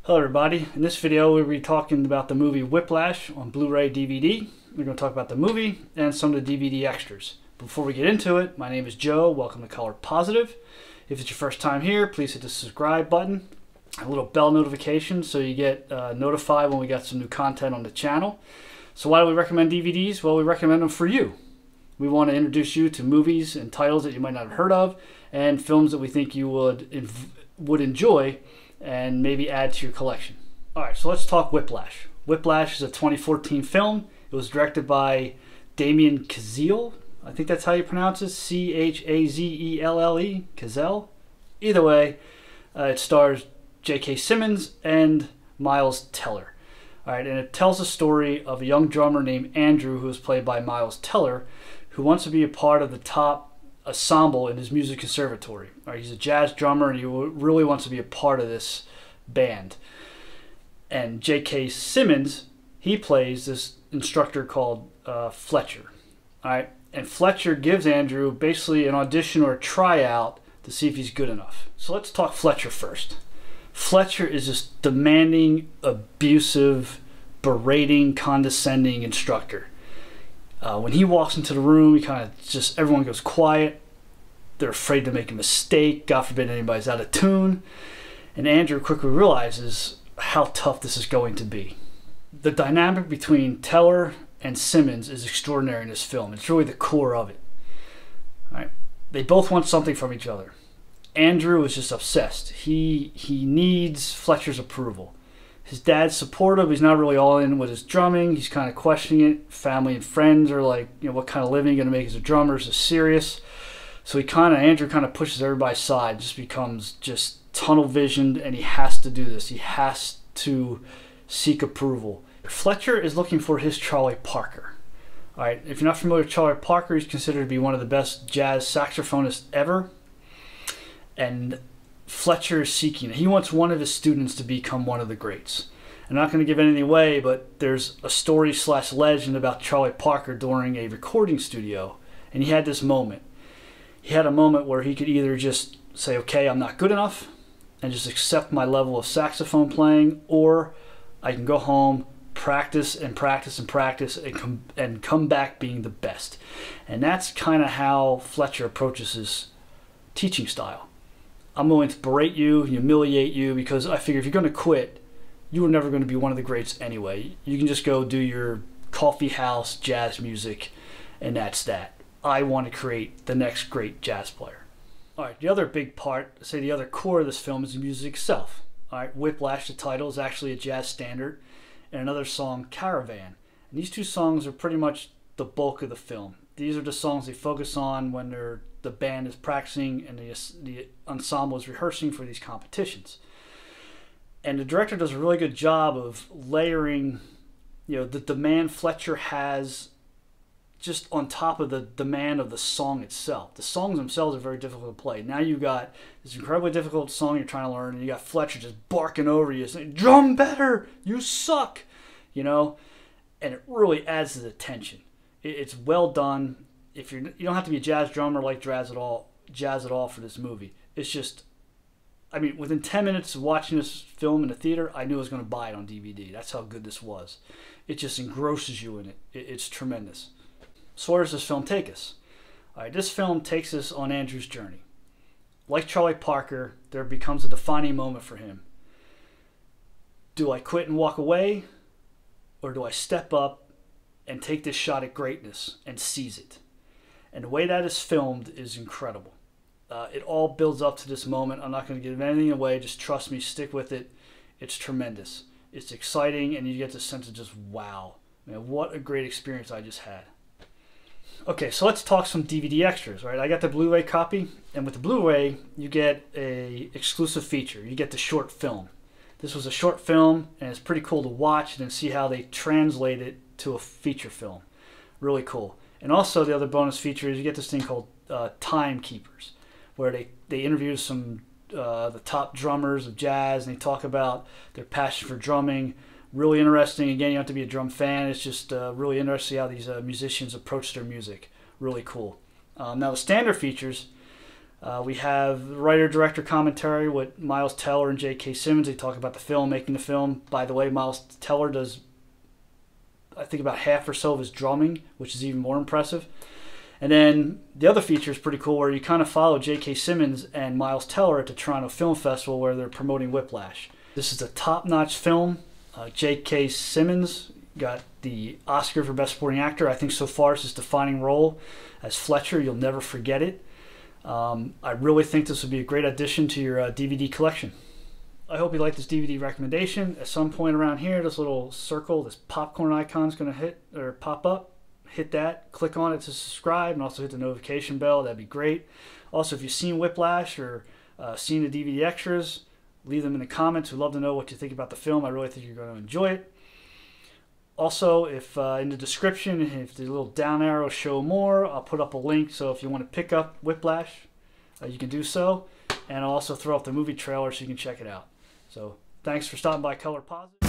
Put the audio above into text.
Hello everybody, in this video we'll be talking about the movie Whiplash on Blu-ray DVD. We're going to talk about the movie and some of the DVD extras. Before we get into it, my name is Joe, welcome to Color Positive. If it's your first time here, please hit the subscribe button, a little bell notification so you get notified when we got some new content on the channel. So why do we recommend DVDs? Well, we recommend them for you. We want to introduce you to movies and titles that you might not have heard of and films that we think you would enjoy and maybe add to your collection. Alright, so let's talk Whiplash. Whiplash is a 2014 film. It was directed by Damien Chazelle. I think that's how you pronounce it. C-H-A-Z-E-L-L-E. Chazelle. Either way, it stars J.K. Simmons and Miles Teller. Alright, and it tells the story of a young drummer named Andrew, who is played by Miles Teller, who wants to be a part of the top ensemble in his music conservatory. Right, he's a jazz drummer and he really wants to be a part of this band. And J.K. Simmons, he plays this instructor called Fletcher. All right, and Fletcher gives Andrew basically an audition or a tryout to see if he's good enough. So let's talk Fletcher first. Fletcher is this demanding, abusive, berating, condescending instructor. When he walks into the room, he kind of just, everyone goes quiet. They're afraid to make a mistake. God forbid anybody's out of tune. And Andrew quickly realizes how tough this is going to be. The dynamic between Teller and Simmons is extraordinary in this film. It's really the core of it. All right. They both want something from each other. Andrew is just obsessed. He needs Fletcher's approval. His dad's supportive. He's not really all in with his drumming. He's kind of questioning it. Family and friends are like, you know, what kind of living are you going to make as a drummer? Is this serious? So Andrew kind of pushes everybody aside. Just becomes just tunnel visioned, and he has to do this. He has to seek approval. Fletcher is looking for his Charlie Parker. All right. If you're not familiar with Charlie Parker, he's considered to be one of the best jazz saxophonists ever. And Fletcher is seeking it. He wants one of his students to become one of the greats. I'm not going to give anything away, but there's a story / legend about Charlie Parker during a recording studio, and he had this moment. He had a moment where he could either just say, okay, I'm not good enough, and just accept my level of saxophone playing, or I can go home, practice and practice and practice, and come back being the best. And that's kind of how Fletcher approaches his teaching style. I'm going to berate you, humiliate you, because I figure if you're going to quit, you are never going to be one of the greats anyway. You can just go do your coffee house jazz music, and that's that. I want to create the next great jazz player. All right, the other big part, say the other core of this film is the music itself. All right, Whiplash, the title, is actually a jazz standard, and another song, Caravan. And these two songs are pretty much the bulk of the film. These are the songs they focus on when the band is practicing and the ensemble is rehearsing for these competitions. And the director does a really good job of layering, you know, the demand Fletcher has just on top of the demand of the song itself. The songs themselves are very difficult to play. Now you've got this incredibly difficult song you're trying to learn, and you got Fletcher just barking over you saying, "Drum better, you suck," you know, and it really adds to the tension. It's well done. If you don't have to be a jazz drummer like jazz at all for this movie. It's just, I mean, within 10 minutes of watching this film in the theater, I knew I was going to buy it on DVD. That's how good this was. It just engrosses you in it. It's tremendous. So where does this film take us? All right, this film takes us on Andrew's journey. Like Charlie Parker, there becomes a defining moment for him. Do I quit and walk away, or do I step up and take this shot at greatness and seize it? And the way that is filmed is incredible. It all builds up to this moment. I'm not going to give anything away. Just trust me. Stick with it. It's tremendous. It's exciting, and you get the sense of just, wow. Man, what a great experience I just had. Okay, so let's talk some DVD extras, right? I got the Blu-ray copy, and with the Blu-ray, you get a exclusive feature. You get the short film. This was a short film, and it's pretty cool to watch and see how they translate it to a feature film. Really cool. And also the other bonus feature is you get this thing called Timekeepers, where they interview some the top drummers of jazz, and they talk about their passion for drumming. Really interesting. Again, you don't have to be a drum fan. It's just really interesting how these musicians approach their music. Really cool. Now the standard features, We have writer-director commentary with Miles Teller and J.K. Simmons. They talk about the film, making the film. By the way, Miles Teller does, I think, about half or so of his drumming, which is even more impressive. And then the other feature is pretty cool, where you kind of follow J.K. Simmons and Miles Teller at the Toronto Film Festival, where they're promoting Whiplash. This is a top-notch film. J.K. Simmons got the Oscar for Best Supporting Actor. I think so far it's his defining role as Fletcher. You'll never forget it. I really think this would be a great addition to your DVD collection. I hope you like this DVD recommendation. At some point around here, this little circle, this popcorn icon is going to hit or pop up. Hit that, click on it to subscribe, and also hit the notification bell. That'd be great. Also, if you've seen Whiplash or seen the DVD extras, leave them in the comments. We'd love to know what you think about the film. I really think you're going to enjoy it. Also, if in the description, if the little down arrow show more, I'll put up a link. So if you want to pick up Whiplash, you can do so. And I'll also throw up the movie trailer so you can check it out. So thanks for stopping by Color Positive.